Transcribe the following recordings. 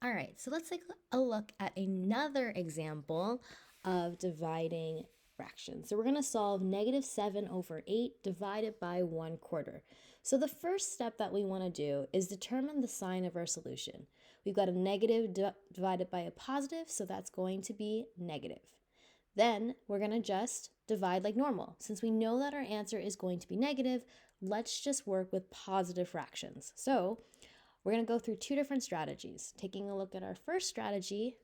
All right, so let's take a look at another example of dividing fractions. So we're going to solve -7/8 divided by 1/4. So the first step that we want to do is determine the sign of our solution. We've got a negative divided by a positive, so that's going to be negative. Then we're going to just divide like normal. Since we know that our answer is going to be negative, let's just work with positive fractions. So we're going to go through two different strategies. Taking a look at our first strategy,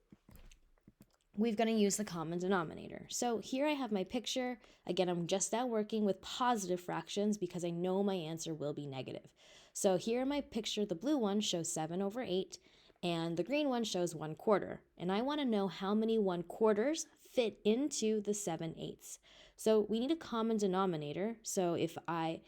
we're going to use the common denominator. So here I have my picture. Again, I'm just now working with positive fractions because I know my answer will be negative. So here in my picture, the blue one shows 7/8 and the green one shows 1/4. And I want to know how many 1/4s fit into the 7/8. So we need a common denominator. So if I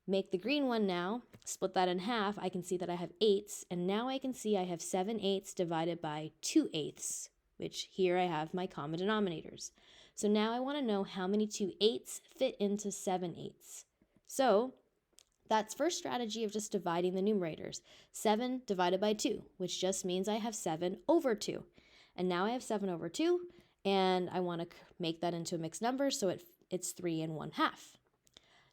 make the green one now, split that in half, I can see that I have 8s, and now I can see I have 7/8 divided by 2/8, which here I have my common denominators. So now I want to know how many 2/8s fit into 7/8. So that's first strategy of just dividing the numerators. 7 divided by 2, which just means I have 7/2. And now I have 7/2, and I want to make that into a mixed number, so it's 3 1/2.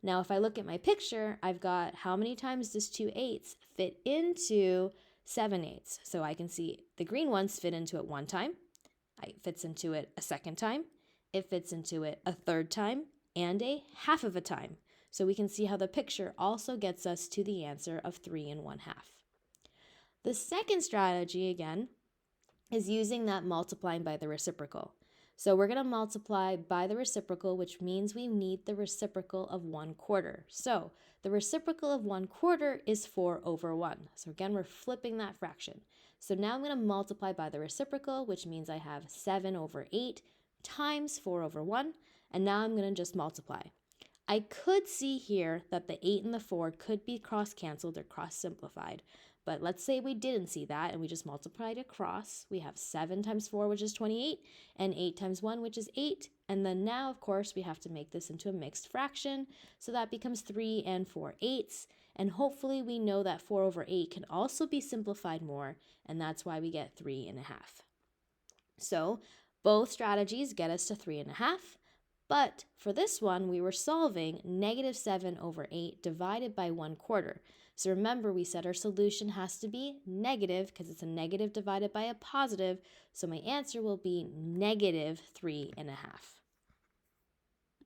Now, if I look at my picture, I've got how many times does 2/8 fit into 7/8? So I can see the green ones fit into it one time, it fits into it a second time, it fits into it a third time, and a half of a time. So we can see how the picture also gets us to the answer of 3 1/2. The second strategy, again, is using that multiplying by the reciprocal. So we're going to multiply by the reciprocal, which means we need the reciprocal of 1/4. So the reciprocal of 1/4 is 4/1. So again, we're flipping that fraction. So now I'm going to multiply by the reciprocal, which means I have 7/8 times 4/1. And now I'm going to just multiply. I could see here that the 8 and the 4 could be cross-canceled or cross-simplified. But let's say we didn't see that and we just multiplied across. We have 7 times 4, which is 28, and 8 times 1, which is 8. And then now, of course, we have to make this into a mixed fraction. So that becomes 3 4/8. And hopefully we know that 4/8 can also be simplified more, and that's why we get 3 1/2. So both strategies get us to 3 1/2. But for this one, we were solving -7/8 divided by 1/4. So remember, we said our solution has to be negative because it's a negative divided by a positive. So my answer will be -3 1/2.